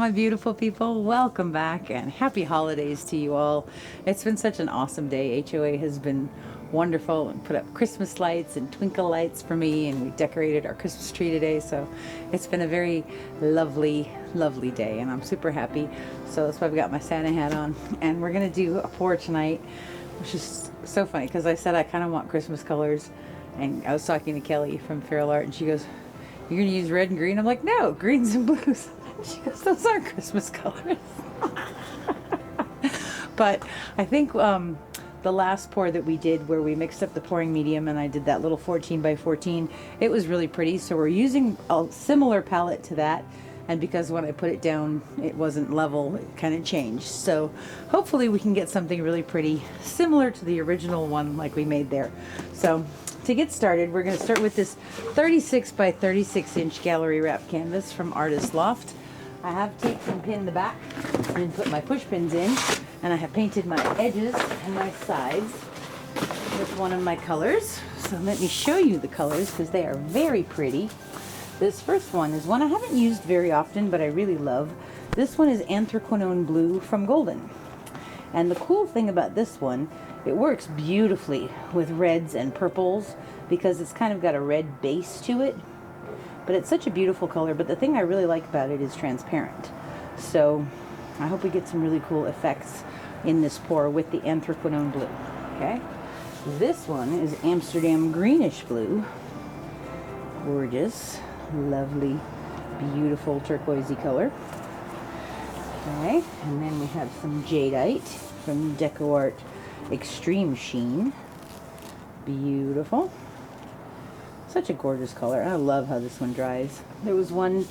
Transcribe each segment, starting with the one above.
my beautiful people. Welcome back and happy holidays to you all. It's been such an awesome day. HOA has been wonderful and put up Christmas lights and twinkle lights for me, and we decorated our Christmas tree today. So it's been a very lovely, lovely day, and I'm super happy. So that's why I've got my Santa hat on, and we're going to do a pour tonight, which is so funny because I said I kind of want Christmas colors, and I was talking to Kelly from Feral Art, and she goes, "You're going to use red and green?" I'm like, "No, greens and blues." She goes, "Those aren't Christmas colors." But I think the last pour that we did, where we mixed up the pouring medium and I did that little 14 by 14, it was really pretty. So we're using a similar palette to that. And because when I put it down, it wasn't level, it kind of changed. So hopefully we can get something really pretty, similar to the original one like we made there. So to get started, we're going to start with this 36 by 36 inch gallery wrap canvas from Artist Loft. I have taped and pinned the back and put my push pins in, and I have painted my edges and my sides with one of my colors. So let me show you the colors because they are very pretty. This first one is one I haven't used very often, but I really love. This one is Anthraquinone Blue from Golden. And the cool thing about this one, it works beautifully with reds and purples because it's kind of got a red base to it. But it's such a beautiful color. But the thing I really like about it is transparent. So I hope we get some really cool effects in this pour with the Anthraquinone Blue. Okay. This one is Amsterdam Greenish Blue. Gorgeous, lovely, beautiful turquoisey color. Okay, and then we have some Jadeite from Deco Art Extreme Sheen. Beautiful. Such a gorgeous color. I love how this one dries. There was one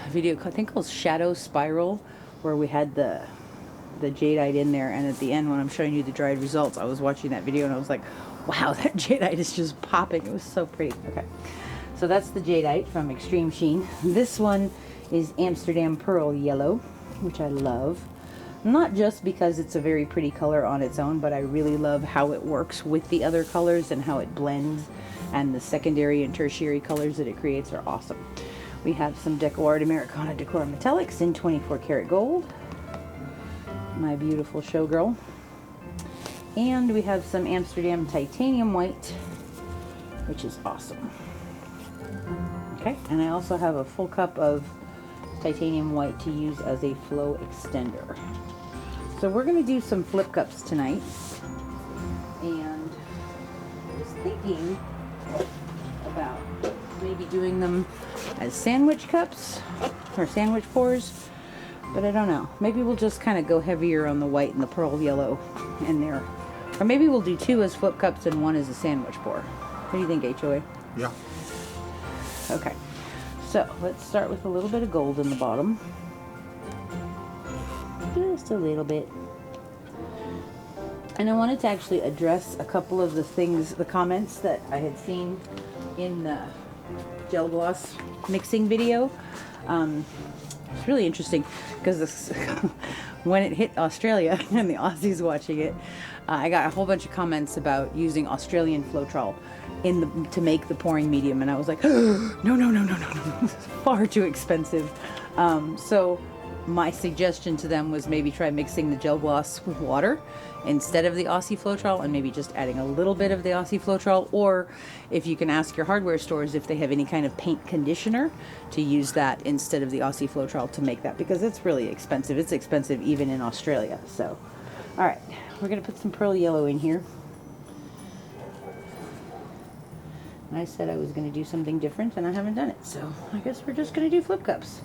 video, I think called Shadow Spiral, where we had the Jadeite in there, and at the end when I'm showing you the dried results, I was watching that video and I was like, wow, that Jadeite is just popping. It was so pretty. Okay, so that's the Jadeite from Extreme Sheen. This one is Amsterdam Pearl Yellow, which I love. Not just because it's a very pretty color on its own, but I really love how it works with the other colors and how it blends, and the secondary and tertiary colors that it creates are awesome. We have some Deco Art Americana Decor Metallics in 24 karat gold. My beautiful showgirl. And we have some Amsterdam Titanium White, which is awesome. Okay, and I also have a full cup of Titanium White to use as a flow extender. So we're going to do some flip cups tonight, and I was thinking about maybe doing them as sandwich cups or sandwich pours, but I don't know. Maybe we'll just kind of go heavier on the white and the pearl yellow in there, or maybe we'll do two as flip cups and one as a sandwich pour. What do you think, HOA? Yeah. Okay, so let's start with a little bit of gold in the bottom. Just a little bit. And I wanted to actually address a couple of the things, the comments that I had seen in the gel gloss mixing video. It's really interesting because when it hit Australia and the Aussies watching it, I got a whole bunch of comments about using Australian Floetrol to make the pouring medium, and I was like, no, this is far too expensive. So my suggestion to them was maybe try mixing the gel gloss with water instead of the Aussie Floetrol, and maybe just adding a little bit of the Aussie Floetrol, or if you can ask your hardware stores if they have any kind of paint conditioner, to use that instead of the Aussie Floetrol to make that, because it's really expensive. It's expensive even in Australia. So, all right, we're going to put some pearl yellow in here. I said I was going to do something different, and I haven't done it, so I guess we're just going to do flip cups.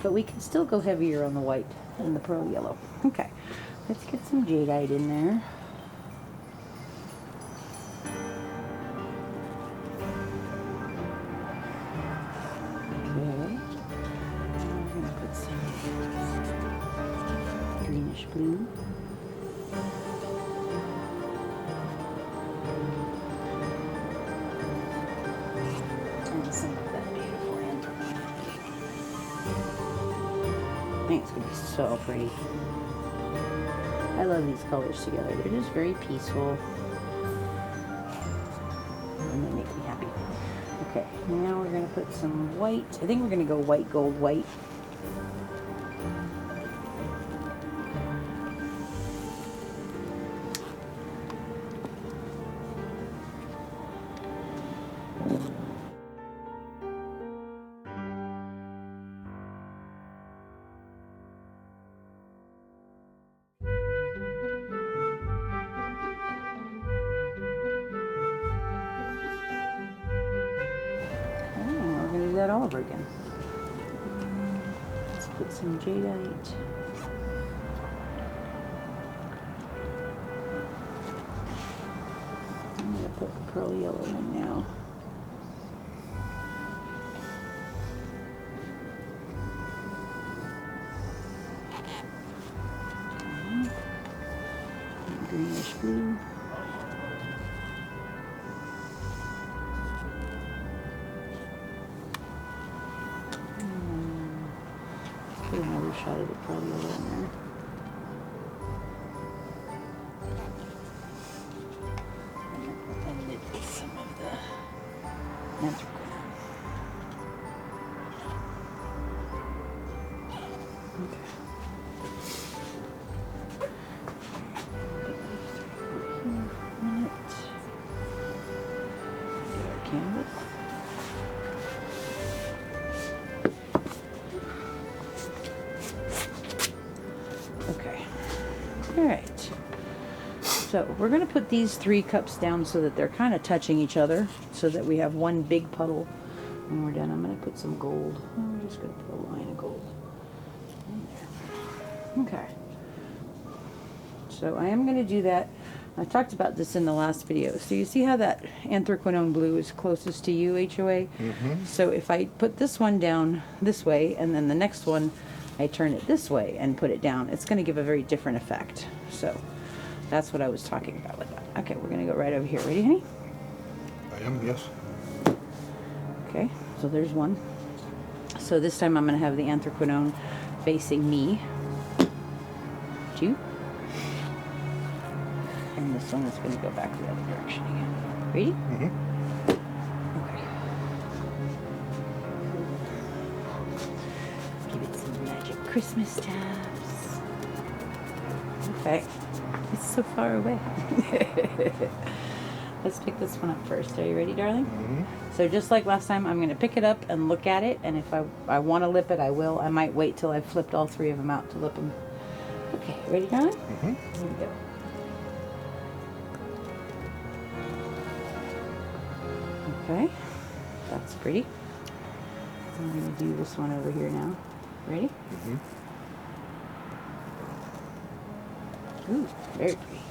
But we can still go heavier on the white and the pearl yellow. Okay, let's get some Jadeite in there. Okay, I'm going to put some greenish blue. And some of that beautiful anthracite. I think it's going to be so pretty. I love these colors together. They're just very peaceful. And they make me happy. Okay, now we're going to put some white. I think we're going to go white, gold, white. that all over again. Let's put some jadeite. I'm going to put pearl yellow in now. Greenish blue. Put another shot of the pearl yellow in there. And then with some of the anthracite. Okay. Canvas. Okay. All right. So we're going to put these 3 cups down so that they're kind of touching each other, so that we have one big puddle. When we're done, I'm going to put some gold. I'm just going to put a line of gold in there. Okay. So I am going to do that. I talked about this in the last video. So you see how that anthraquinone blue is closest to you, HOA? Mm-hmm. So if I put this one down this way, and then the next one, I turn it this way and put it down, it's going to give a very different effect. So that's what I was talking about with that. Okay, we're going to go right over here. Ready, honey? I am, yes. Okay, so there's one. So this time I'm going to have the anthraquinone facing me. 2. And this one is going to go back the other direction again. Ready? Mm-hmm. Okay. Give it some magic Christmas tabs. Okay. It's so far away. Let's pick this one up first. Are you ready, darling? Mm-hmm. So just like last time, I'm going to pick it up and look at it. And if I want to lip it, I will. I might wait till I've flipped all 3 of them out to lip them. Okay. Ready, darling? Mm-hmm. Here we go. Okay, that's pretty. I'm going to do this one over here now. Ready? Mm-hmm. Ooh, very pretty.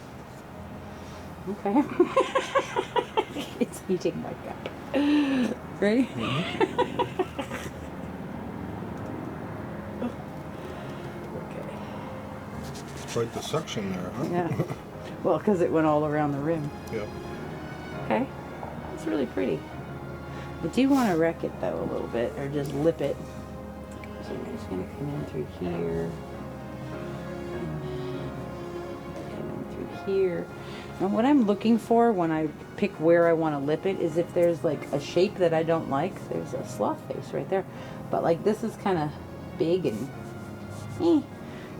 Okay. It's eating my cup. Ready? Mm-hmm. Okay. Quite the suction there, huh? Yeah. Well, because it went all around the rim. Yep. Okay. It's really pretty. I do want to wreck it though a little bit, or just lip it. So I'm just going to come in through here. Come in through here. And what I'm looking for when I pick where I want to lip it is if there's like a shape that I don't like. There's a sloth face right there. But like this is kind of big and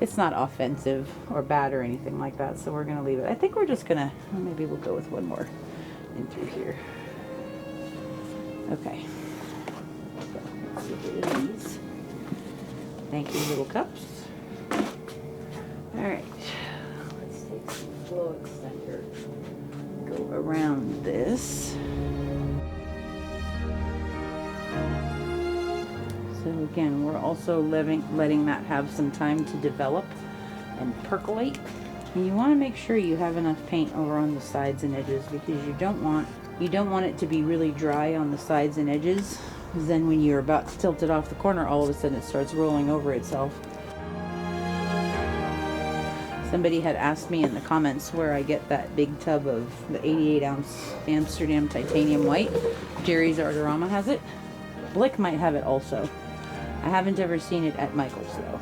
it's not offensive or bad or anything like that. So we're going to leave it. I think we're just going to, maybe we'll go with one more in through here. Okay. So let's get rid of these. Thank you, little cups. All right. Let's take some flow extender. Go around this. So again, we're also letting that have some time to develop and percolate. And you want to make sure you have enough paint over on the sides and edges, because you don't want it to be really dry on the sides and edges, because then when you're about to tilt it off the corner, all of a sudden it starts rolling over itself. Somebody had asked me in the comments where I get that big tub of the 88-ounce Amsterdam titanium white. Jerry's Artorama has it. Blick might have it also. I haven't ever seen it at Michael's though.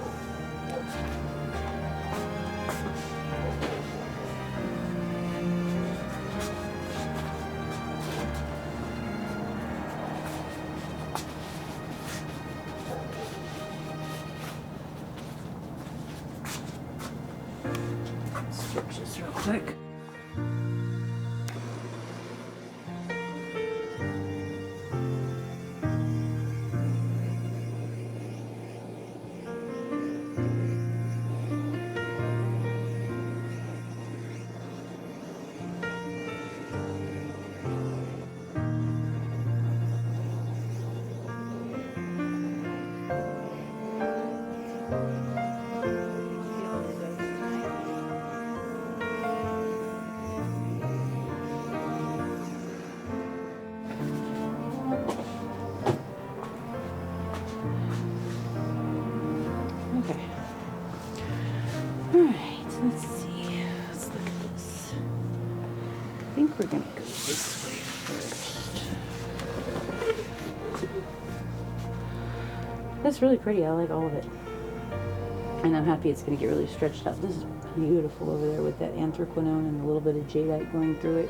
Stretch this real quick. think we're going to go this way first. That's really pretty. I like all of it. And I'm happy it's going to get really stretched out. This is beautiful over there with that anthraquinone and a little bit of jadeite going through it.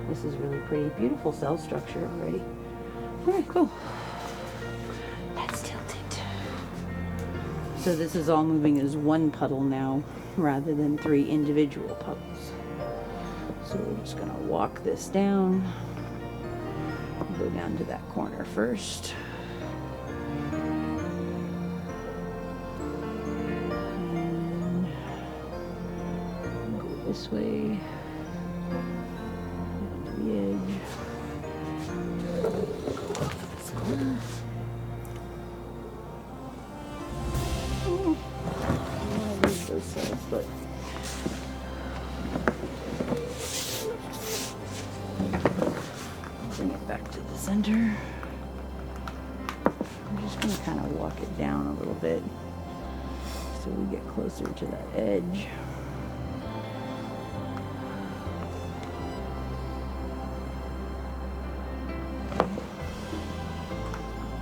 This is really pretty. Beautiful cell structure already. Alright, cool. Let's tilt it. So this is all moving as one puddle now, rather than 3 individual puddles. So we're just going to walk this down. Go down to that corner first. And go this way. Down to the edge. Go off this corner. Oh, I lose those cells, but bring it back to the center. I'm just going to kind of walk it down a little bit so we get closer to that edge.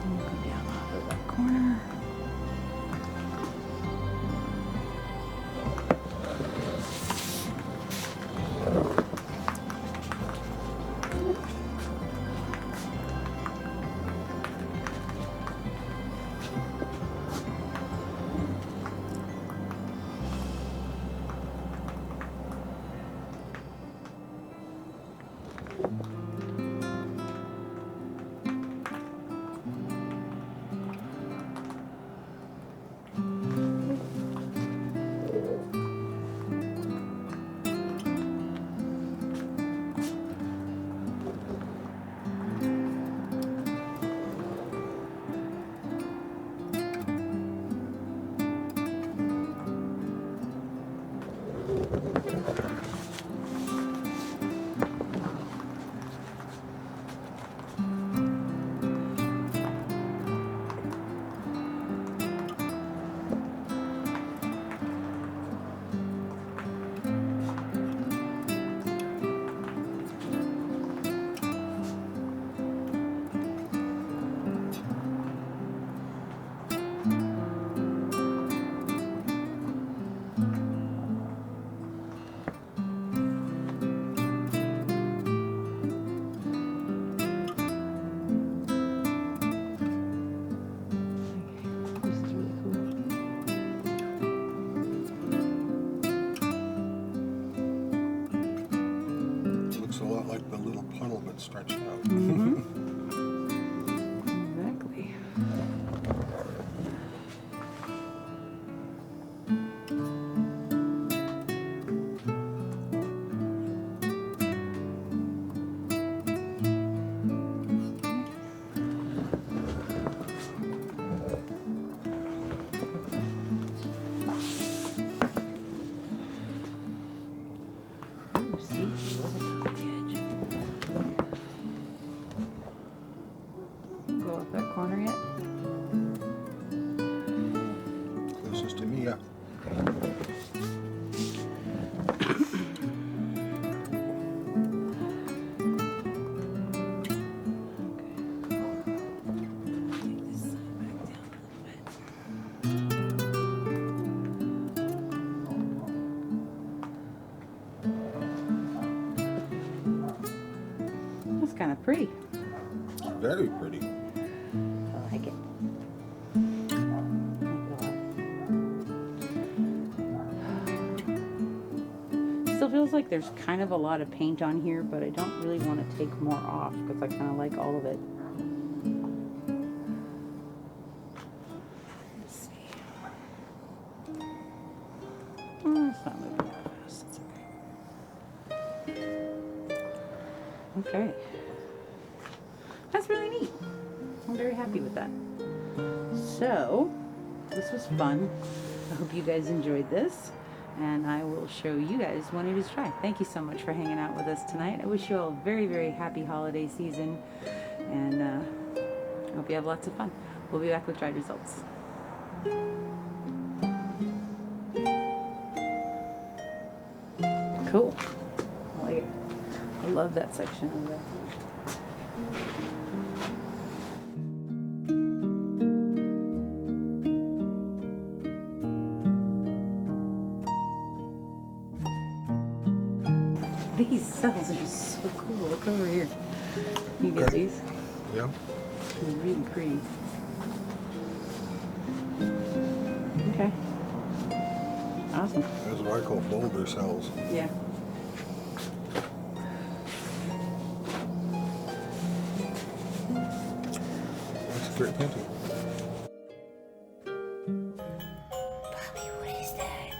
And go down off of that corner. Looks a lot like the little puddle but stretched out. Mm-hmm. Exactly. Ooh, see, she wasn't on the edge. Go off that corner yet? Closest to me, yeah. Take this side back down a little bit. That's kind of pretty. It's very pretty. I like it. Still feels like there's kind of a lot of paint on here, but I don't really want to take more off because I kind of like all of it. Let's see. Oh, it's not moving that fast. It's okay. Okay. That's really neat. I'm very happy with that. So, this was fun. I hope you guys enjoyed this. And I will show you guys when it is dry. Thank you so much for hanging out with us tonight. I wish you all a very, very happy holiday season. And I hope you have lots of fun. We'll be back with dried results. Cool. I like it. I love that section of the These cells are so cool. Look over here. You get Okay. these? Yeah. They're really pretty. Okay. Awesome. That's what I call boulder cells. Yeah. That's great painting. Bobby, what is that?